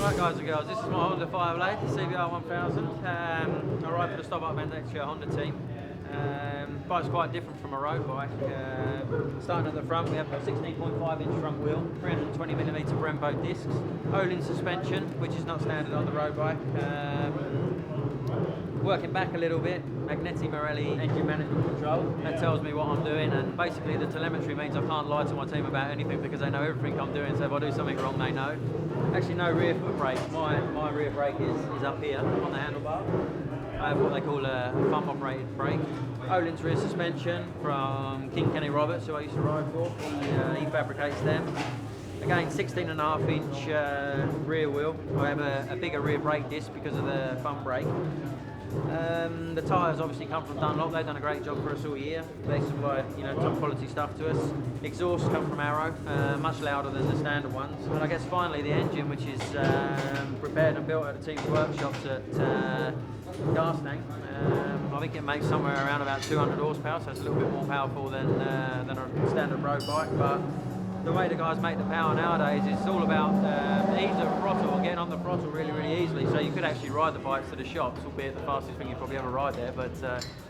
Right guys and girls, this is my Honda Fireblade, CBR 1000. I ride for the Stop Up Vendetta Honda team. Bike's quite different from a road bike. Starting at the front, we have a 16.5 inch front wheel, 320mm Brembo discs, Olin suspension, which is not standard on the road bike. Working back a little bit, Magneti Marelli engine management control. That tells me what I'm doing, and basically the telemetry means I can't lie to my team about anything because they know everything I'm doing, so if I do something wrong they know. Actually no rear foot brake, my rear brake is up here on the handlebar. I have what they call a thumb operated brake. Olin's rear suspension from King Kenny Roberts, who I used to ride for. He fabricates them. Again, 16.5 inch rear wheel. I have a bigger rear brake disc because of the thumb brake. The tyres obviously come from Dunlop. They've done a great job for us all year. They supply, top quality stuff to us. Exhausts come from Arrow, much louder than the standard ones. And I guess finally the engine, which is prepared and built at the team's workshops at Garstang. I think it makes somewhere around about 200 horsepower, so it's a little bit more powerful than a standard road bike. But the way the guys make the power nowadays, it's all about ease of throttle, getting on the throttle really, really easily. So you could actually ride the bikes to the shops, albeit the fastest thing you probably ever ride there. But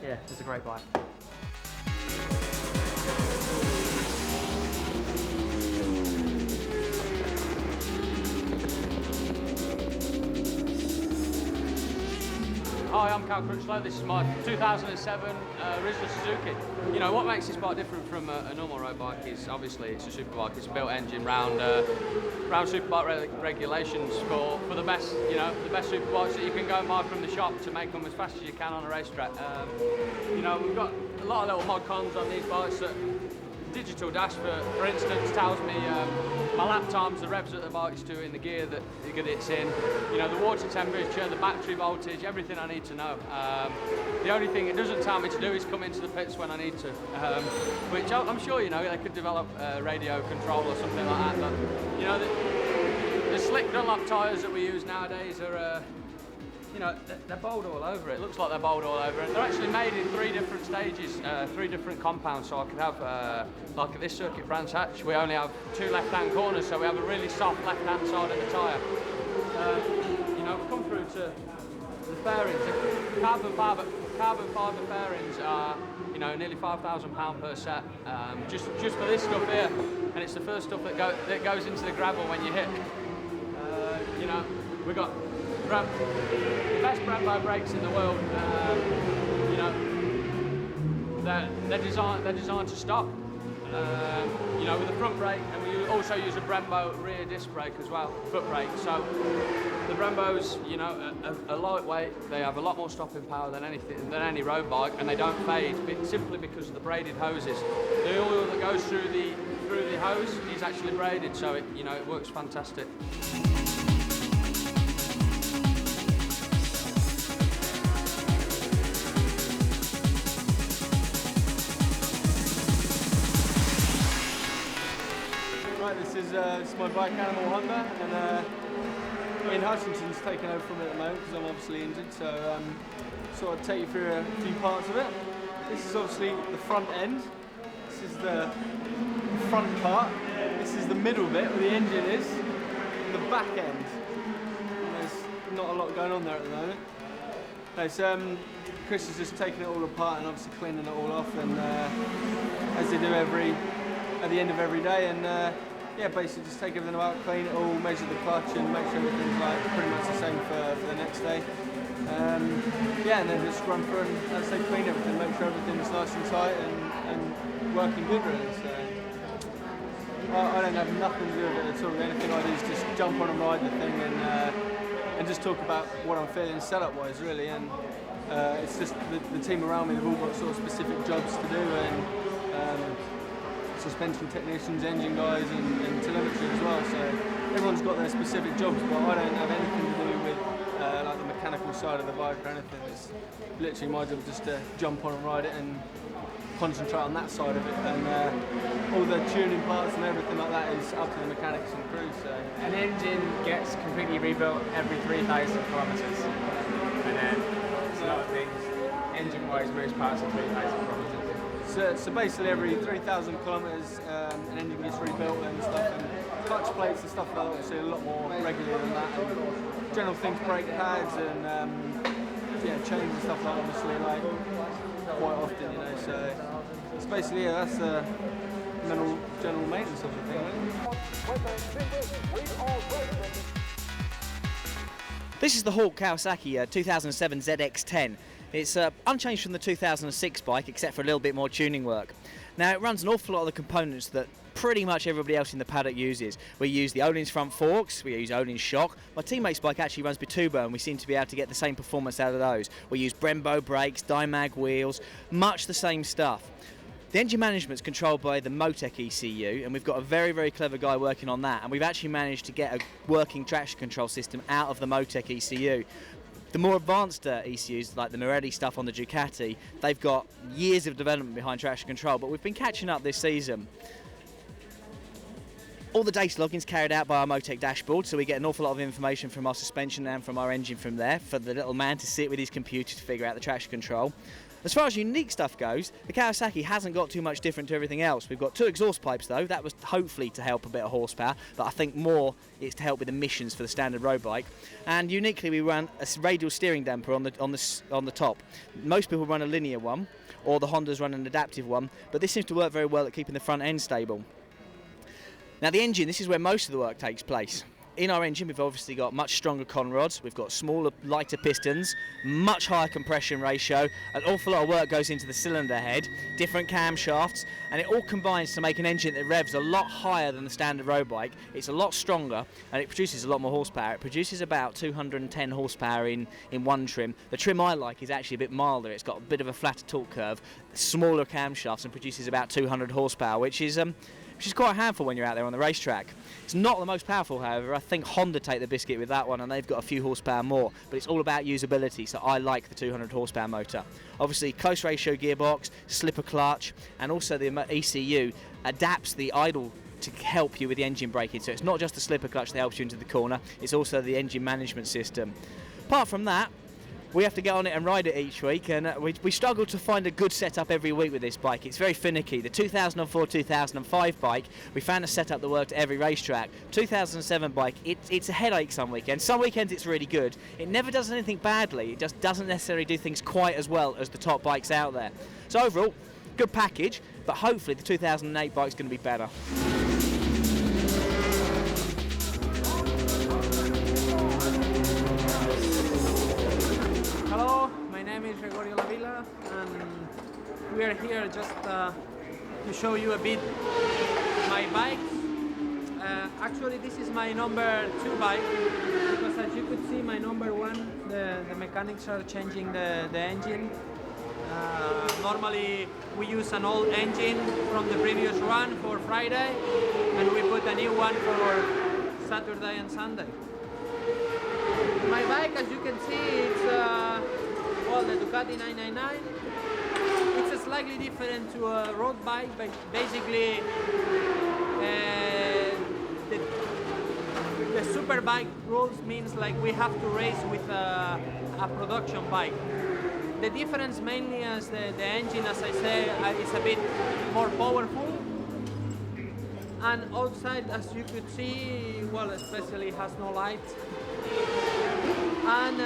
yeah, it's a great bike. Hi, I'm Cal Crutchlow. This is my 2007 original Suzuki. What makes this bike different from a normal road bike is obviously it's a superbike. It's a built engine round superbike regulations for the best, the best superbikes that you can go and buy from the shop to make them as fast as you can on a racetrack. We've got a lot of little mod cons on these bikes. Digital dash, for instance, tells me my lap times, the revs that the bike's doing, the gear that it's in, the water temperature, the battery voltage, everything I need to know. The only thing it doesn't tell me to do is come into the pits when I need to, which I'm sure they could develop radio control or something like that. But the slick Dunlop tyres that we use nowadays are. They're bowled all over it. It looks like they're bowled all over it. They're actually made in 3 different stages, 3 different compounds. So I could have, like at this circuit Brands Hatch, we only have 2 left-hand corners, so we have a really soft left-hand side of the tyre. We've come through to the fairings. The carbon fibre fairings are, nearly £5,000 per set, just for this stuff here. And it's the first stuff that goes into the gravel when you hit. We've got the best Brembo brakes in the world. They're designed to stop. With the front brake, and we also use a Brembo rear disc brake as well, foot brake. So the Brembos, are lightweight. They have a lot more stopping power than any road bike, and they don't fade simply because of the braided hoses. The oil that goes through the hose is actually braided, so it works fantastic. Right, this is my bike Animal Honda, and Ian Hutchinson's taken over from it at the moment because I'm obviously injured, so sort of take you through a few parts of it. This is obviously the front end, this is the front part, this is the middle bit where the engine is, and the back end. And there's not a lot going on there at the moment. No, so Chris is just taking it all apart and obviously cleaning it all off, and as they do at the end of every day, and yeah, basically just take everything out, clean it all, measure the clutch, and make sure everything's like pretty much the same for the next day. Yeah, and then just run through and, as I say, clean everything, make sure everything's nice and tight and working good really. So I don't have nothing to do with it at all. The only thing I do is just jump on and ride the thing and just talk about what I'm feeling setup wise really. And it's just the team around me, they've all got sort of specific jobs to do, and suspension technicians, engine guys, and telemetry as well. So everyone's got their specific jobs, but I don't have anything to do with like the mechanical side of the bike or anything. It's literally my job just to jump on and ride it and concentrate on that side of it. And all the tuning parts and everything like that is up to the mechanics and crew. So an engine gets completely rebuilt every 3,000 kilometres, and then there's a lot of things engine-wise, most parts are 3,000 kilometres. So basically every 3,000 kilometres an engine gets rebuilt and stuff, and clutch plates and stuff like that, obviously a lot more regular than that. And general things, brake pads and yeah, chains and stuff like that, obviously like quite often, you know. So it's basically, yeah, that's general maintenance of the thing, really. This is the Hawk Kawasaki 2007 ZX10. It's unchanged from the 2006 bike except for a little bit more tuning work. Now it runs an awful lot of the components that pretty much everybody else in the paddock uses. We use the Öhlins front forks, we use Öhlins shock. My teammate's bike actually runs Bituba and we seem to be able to get the same performance out of those. We use Brembo brakes, Dymag wheels, much the same stuff. The engine management's controlled by the Motec ECU, and we've got a very, very clever guy working on that, and we've actually managed to get a working traction control system out of the Motec ECU. The more advanced ECUs, like the Morelli stuff on the Ducati, they've got years of development behind traction control, but we've been catching up this season. All the data logging's carried out by our Motec dashboard, so we get an awful lot of information from our suspension and from our engine from there, for the little man to sit with his computer to figure out the traction control. As far as unique stuff goes, the Kawasaki hasn't got too much different to everything else. We've got 2 exhaust pipes though. That was hopefully to help a bit of horsepower, but I think more it's to help with emissions for the standard road bike. And uniquely, we run a radial steering damper on the top. Most people run a linear one, or the Hondas run an adaptive one, but this seems to work very well at keeping the front end stable. Now the engine, this is where most of the work takes place. In our engine, we've obviously got much stronger conrods, we've got smaller, lighter pistons, much higher compression ratio, an awful lot of work goes into the cylinder head, different camshafts, and it all combines to make an engine that revs a lot higher than the standard road bike. It's a lot stronger, and it produces a lot more horsepower. It produces about 210 horsepower in one trim. The trim I like is actually a bit milder. It's got a bit of a flatter torque curve, smaller camshafts, and produces about 200 horsepower, which is quite a handful when you're out there on the racetrack. It's not the most powerful, however. I think Honda take the biscuit with that one, and they've got a few horsepower more, but it's all about usability, so I like the 200 horsepower motor. Obviously, close ratio gearbox, slipper clutch, and also the ECU adapts the idle to help you with the engine braking, so it's not just the slipper clutch that helps you into the corner, it's also the engine management system. Apart from that, we have to get on it and ride it each week, and we struggle to find a good setup every week with this bike. It's very finicky. The 2004-2005 bike, we found a setup that worked at every racetrack. 2007 bike, it's a headache some weekends. Some weekends it's really good. It never does anything badly. It just doesn't necessarily do things quite as well as the top bikes out there. So overall, good package, but hopefully the 2008 bike's going to be better. Hello, my name is Gregorio Lavilla, and we are here just to show you a bit my bike. Actually, this is my number 2 bike, because as you could see, my number 1, the mechanics are changing the engine. Normally, we use an old engine from the previous run for Friday, and we put a new one for Saturday and Sunday. My bike, as you can see, it's well, the Ducati 999. It's slightly different to a road bike, but basically the super bike rules means like we have to race with a production bike. The difference mainly is the engine, as I say, is a bit more powerful. And outside, as you could see, well, especially has no light. And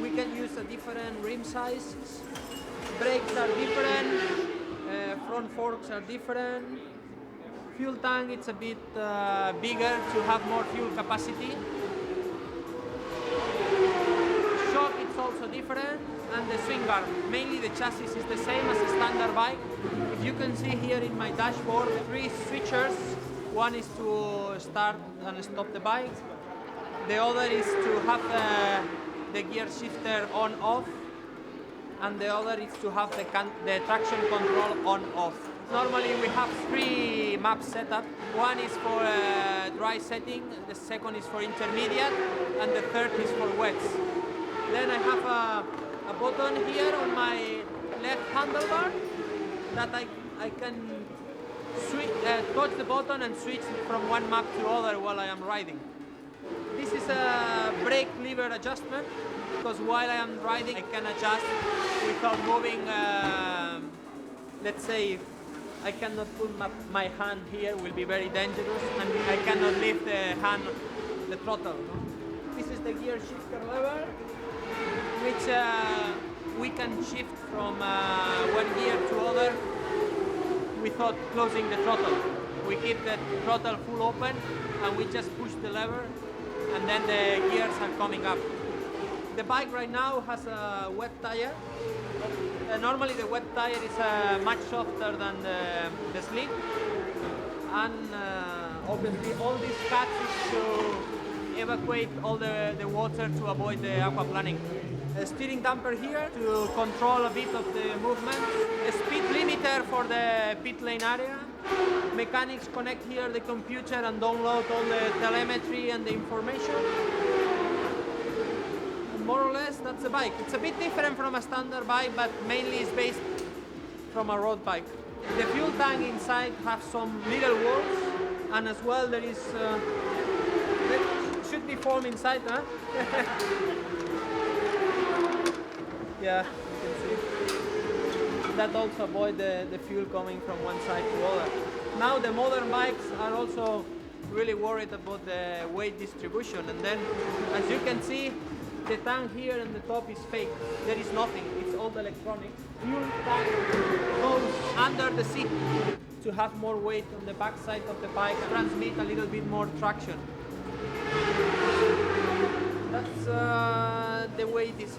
we can use a different rim sizes. Brakes are different, front forks are different. Fuel tank, it's a bit bigger to have more fuel capacity. Shock, it's also different. And the swing arm, mainly the chassis is the same as a standard bike. If you can see here in my dashboard, 3 switchers. One is to start and stop the bike. The other is to have the gear shifter on off, and the other is to have the traction control on off. Normally we have 3 maps set up. One is for dry setting, the second is for intermediate, and the third is for wets. Then I have a button here on my left handlebar that I can touch the button and switch from one map to other while I am riding. This is a brake lever adjustment, because while I am riding I can adjust without moving, let's say, I cannot put my hand here, will be very dangerous, and I cannot lift the hand, the throttle. No? This is the gear shifter lever, which we can shift from one gear to other without closing the throttle. We keep the throttle full open and we just push the lever and then the gears are coming up. The bike right now has a wet tire. Normally the wet tire is much softer than the slick, and obviously all these cuts is to evacuate all the water to avoid the aquaplaning. A steering damper here to control a bit of the movement. A speed limiter for the pit lane area. Mechanics connect here the computer and download all the telemetry and the information. And more or less that's the bike. It's a bit different from a standard bike, but mainly it's based from a road bike. The fuel tank inside has some little walls, and as well there is should be foam inside, huh? Yeah, you can see. That also avoid the fuel coming from one side to other. Now the modern bikes are also really worried about the weight distribution, and then as you can see, the tank here in the top is fake. There is nothing, it's all electronic. Fuel tank goes under the seat to have more weight on the back side of the bike and transmit a little bit more traction. That's the way it is.